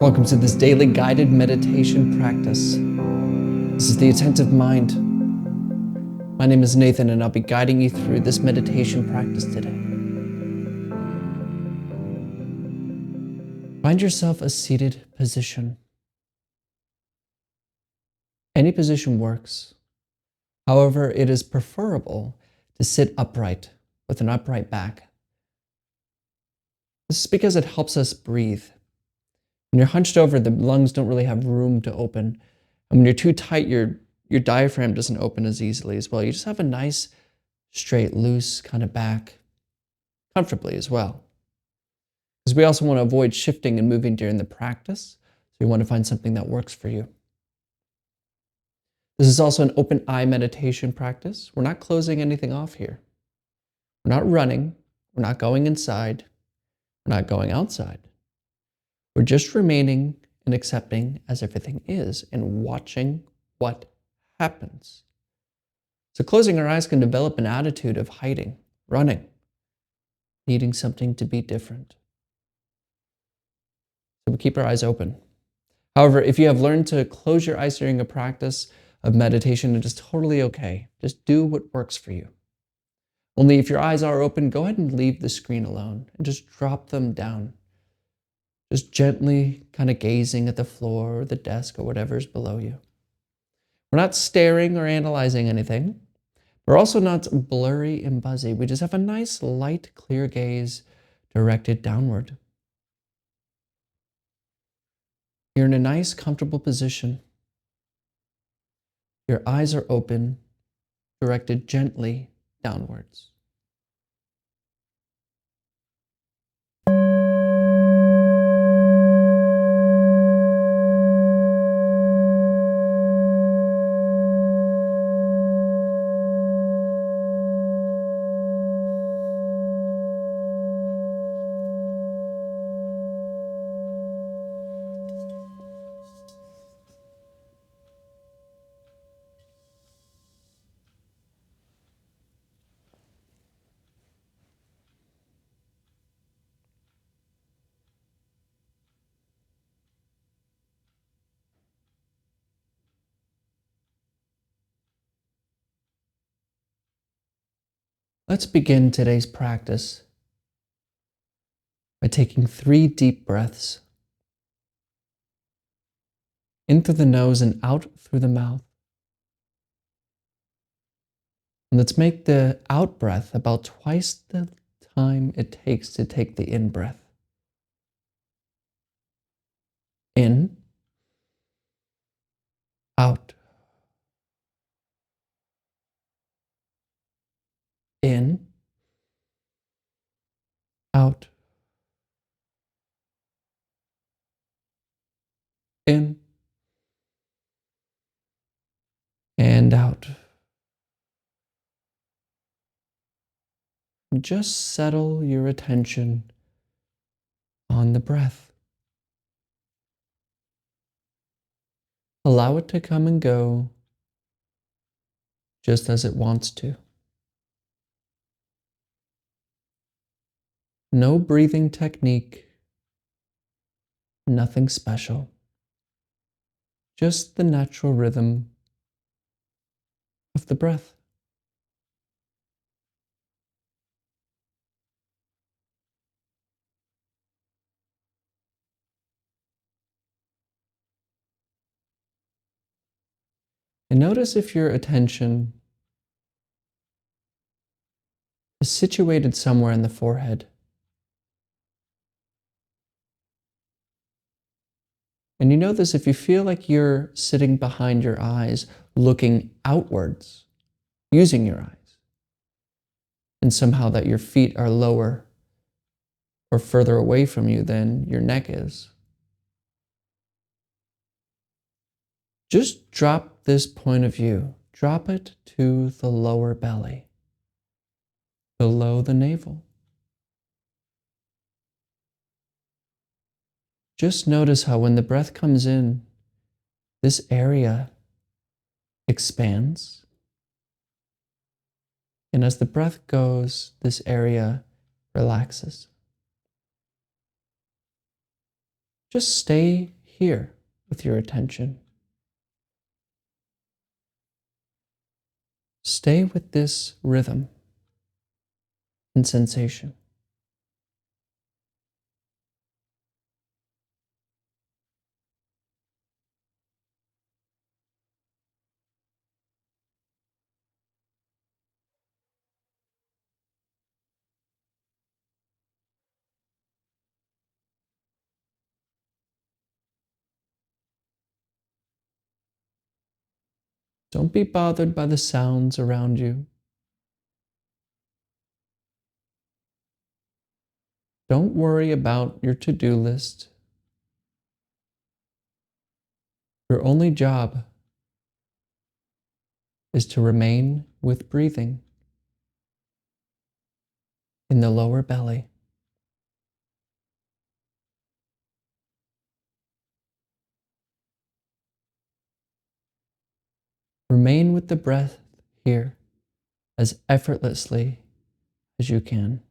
Welcome to this daily guided meditation practice. This is the Attentive Mind. My name is Nathan, and I'll be guiding you through this meditation practice today. Find yourself a seated position. Any position works. However, it is preferable to sit upright with an upright back. This is because it helps us breathe. When you're hunched over, the lungs don't really have room to open. And when you're too tight, your diaphragm doesn't open as easily as well. You just have a nice, straight, loose kind of back, comfortably as well. Because we also want to avoid shifting and moving during the practice. So you want to find something that works for you. This is also an open eye meditation practice. We're not closing anything off here. We're not running. We're not going inside. We're not going outside. We're just remaining and accepting as everything is and watching what happens. So closing our eyes can develop an attitude of hiding, running, needing something to be different. So we keep our eyes open. However, if you have learned to close your eyes during a practice of meditation, it is totally okay. Just do what works for you. Only if your eyes are open, go ahead and leave the screen alone and just drop them down. Just gently kind of gazing at the floor or the desk or whatever's below you. We're not staring or analyzing anything. We're also not blurry and buzzy. We just have a nice, light, clear gaze directed downward. You're in a nice, comfortable position. Your eyes are open, directed gently downwards. Let's begin today's practice by taking 3 deep breaths in through the nose and out through the mouth. And let's make the out breath about twice the time it takes to take the in breath. In, out. In, out. In, and out. Just settle your attention on the breath. Allow it to come and go just as it wants to. No breathing technique, nothing special. Just the natural rhythm of the breath. And notice if your attention is situated somewhere in the forehead. And you know this if you feel like you're sitting behind your eyes, looking outwards, using your eyes, and somehow that your feet are lower or further away from you than your neck is. Just drop this point of view. Drop it to the lower belly, below the navel. Just notice how when the breath comes in, this area expands. And as the breath goes, this area relaxes. Just stay here with your attention. Stay with this rhythm and sensation. Don't be bothered by the sounds around you. Don't worry about your to-do list. Your only job is to remain with breathing in the lower belly. Remain with the breath here as effortlessly as you can.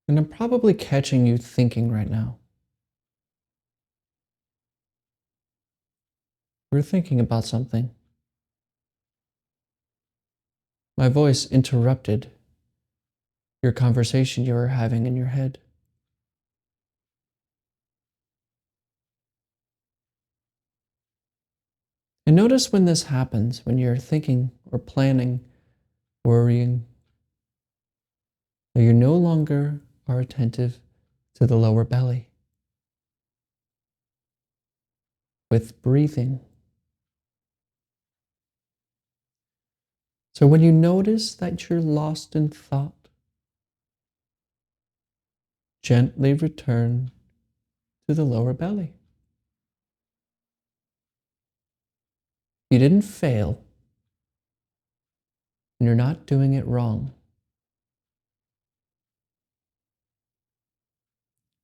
And I'm probably catching you thinking right now. You're thinking about something. My voice interrupted your conversation you were having in your head. And notice when this happens, when you're thinking or planning, worrying, that you no longer are attentive to the lower belly. With breathing. So when you notice that you're lost in thought, gently return to the lower belly. You didn't fail, and you're not doing it wrong.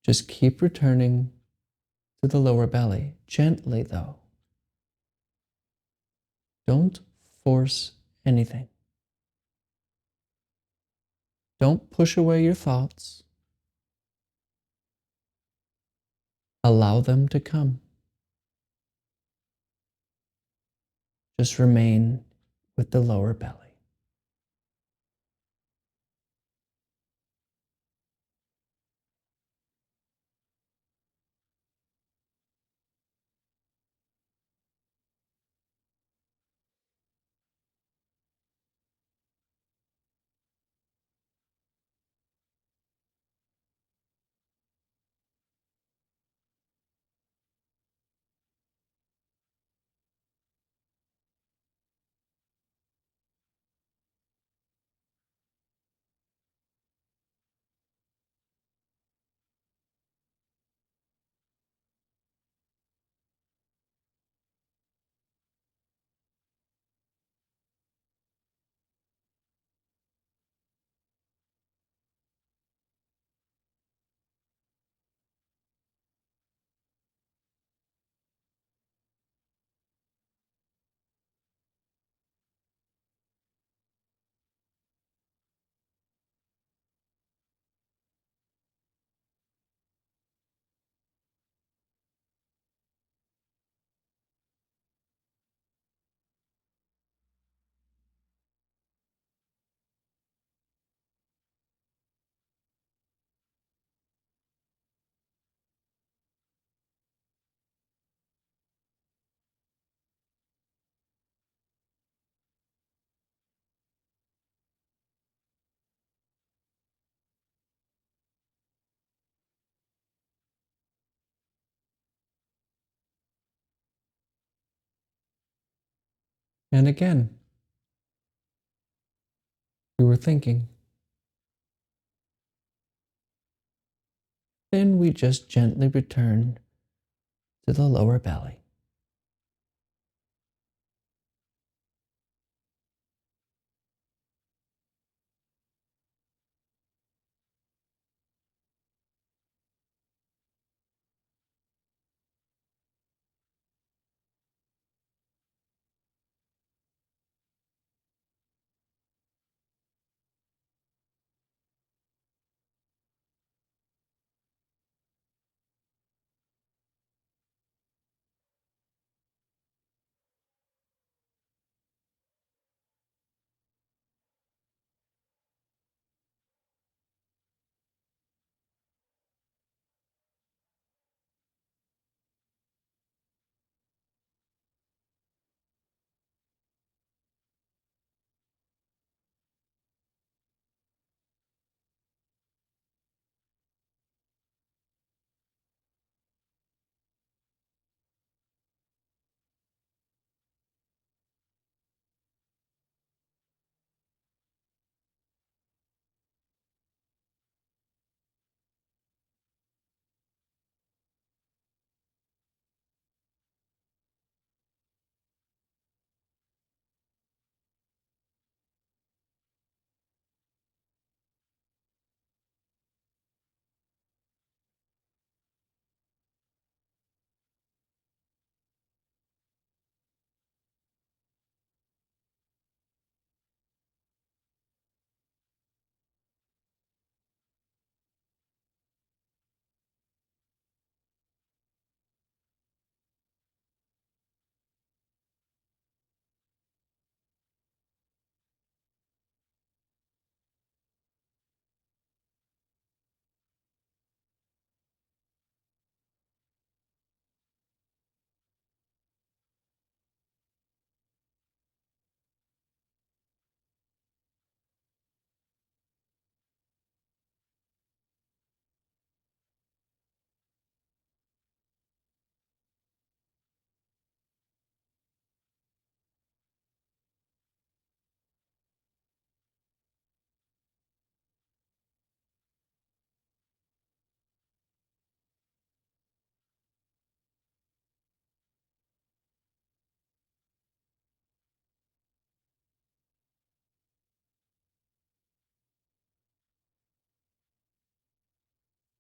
Just keep returning to the lower belly, gently though. Don't force anything. Don't push away your thoughts. Allow them to come. Just remain with the lower belly. And again, you were thinking. Then we just gently return to the lower belly.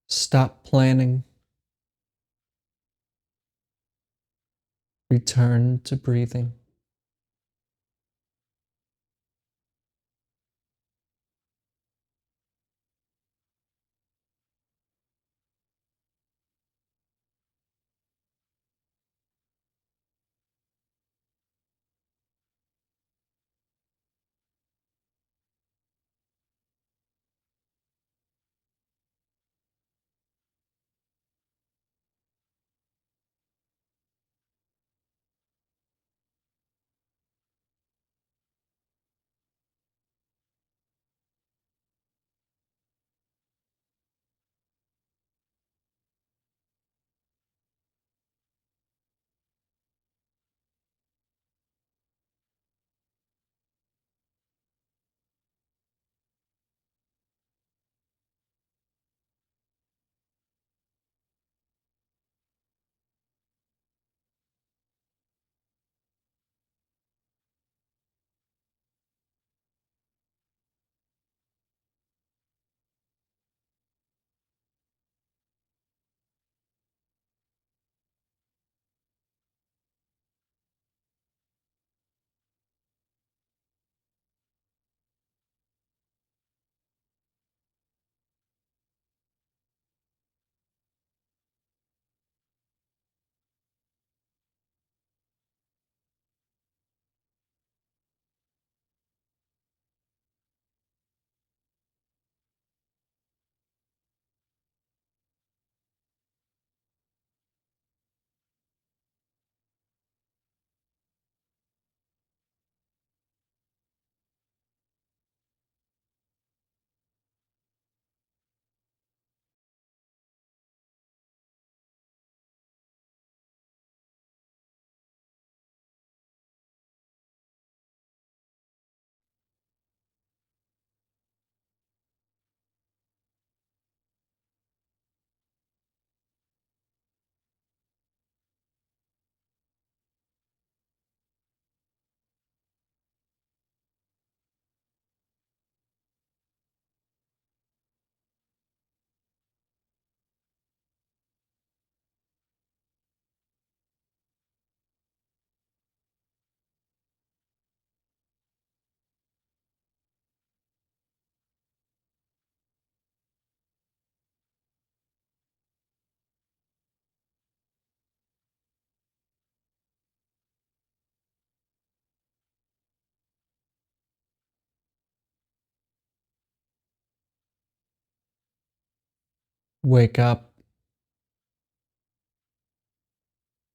Stop planning. Return to breathing. Wake up.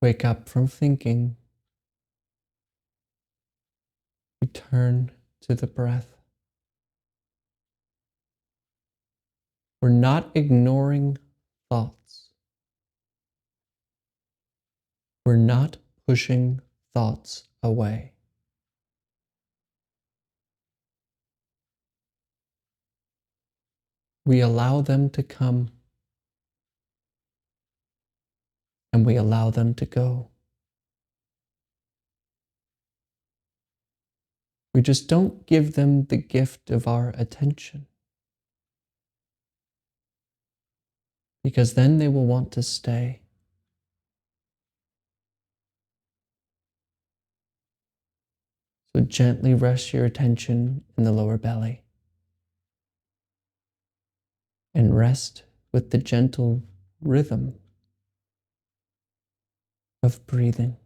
Wake up from thinking. Return to the breath. We're not ignoring thoughts. We're not pushing thoughts away. We allow them to come and we allow them to go. We just don't give them the gift of our attention, because then they will want to stay. So gently rest your attention in the lower belly and rest with the gentle rhythm of breathing.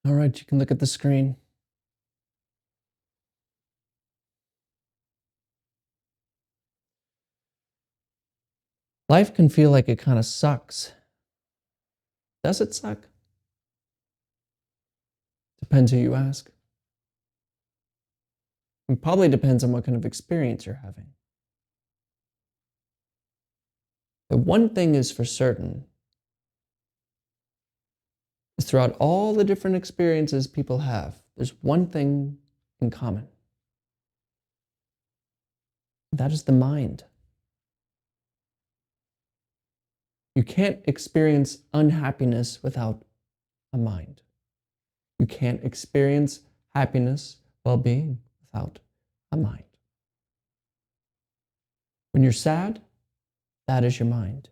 All right, you can look at the screen. Life can feel like it kind of sucks. Does it suck? Depends who you ask. It probably depends on what kind of experience you're having. The one thing is for certain is throughout all the different experiences people have, there's one thing in common. That is the mind. You can't experience unhappiness without a mind. You can't experience happiness, well-being without a mind. When you're sad, that is your mind.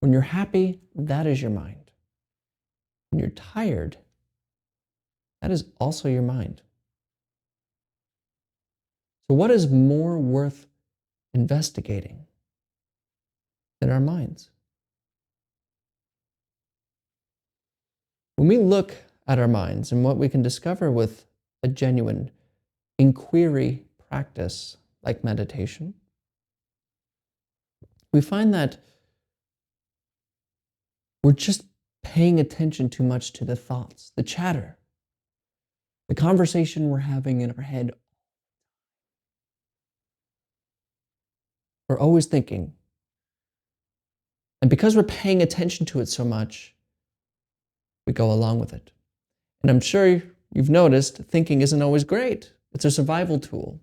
When you're happy, that is your mind. When you're tired, that is also your mind. So what is more worth investigating than our minds? When we look at our minds and what we can discover with a genuine inquiry practice like meditation, we find that we're just paying attention too much to the thoughts, the chatter, the conversation we're having in our head. We're always thinking. And because we're paying attention to it so much, we go along with it. And I'm sure you've noticed thinking isn't always great. It's a survival tool.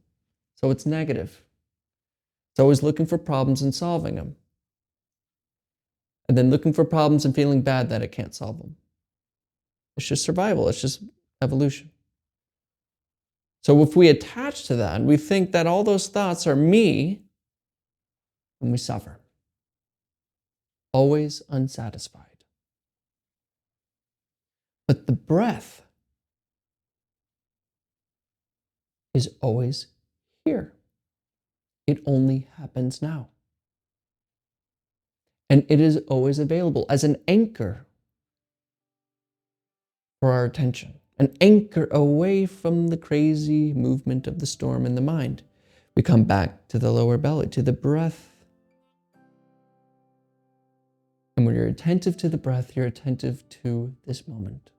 So it's negative. It's always looking for problems and solving them. And then looking for problems and feeling bad that it can't solve them. It's just survival. It's just evolution. So if we attach to that and we think that all those thoughts are me, then we suffer. Always unsatisfied. But the breath is always here. It only happens now. And it is always available as an anchor for our attention, an anchor away from the crazy movement of the storm in the mind. We come back to the lower belly, to the breath. And when you're attentive to the breath, you're attentive to this moment,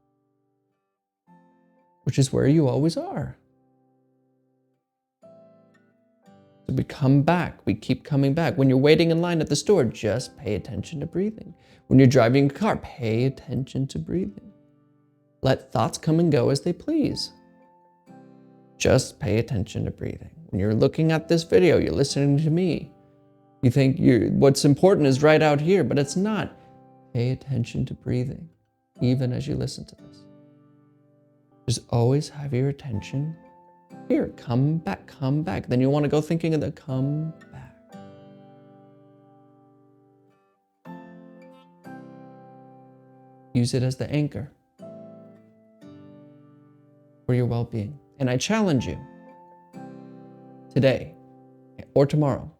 which is where you always are. So we come back, we keep coming back. When you're waiting in line at the store, just pay attention to breathing. When you're driving a car, pay attention to breathing. Let thoughts come and go as they please. Just pay attention to breathing. When you're looking at this video, you're listening to me. You think what's important is right out here, but it's not. Pay attention to breathing, even as you listen to this. Just always have your attention here. Come back, come back. Then you want to go thinking of the come back. Use it as the anchor for your well-being. And I challenge you today or tomorrow,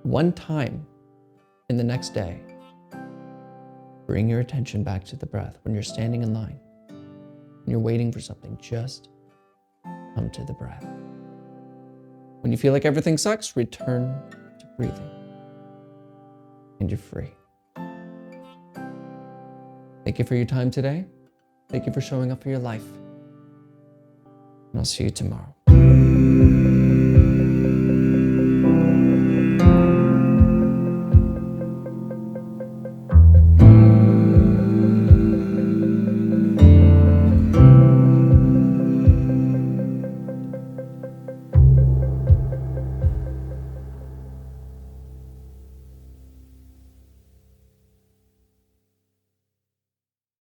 one time in the next day, bring your attention back to the breath. When you're standing in line, when you're waiting for something, just come to the breath. When you feel like everything sucks, return to breathing. And you're free. Thank you for your time today. Thank you for showing up for your life. And I'll see you tomorrow.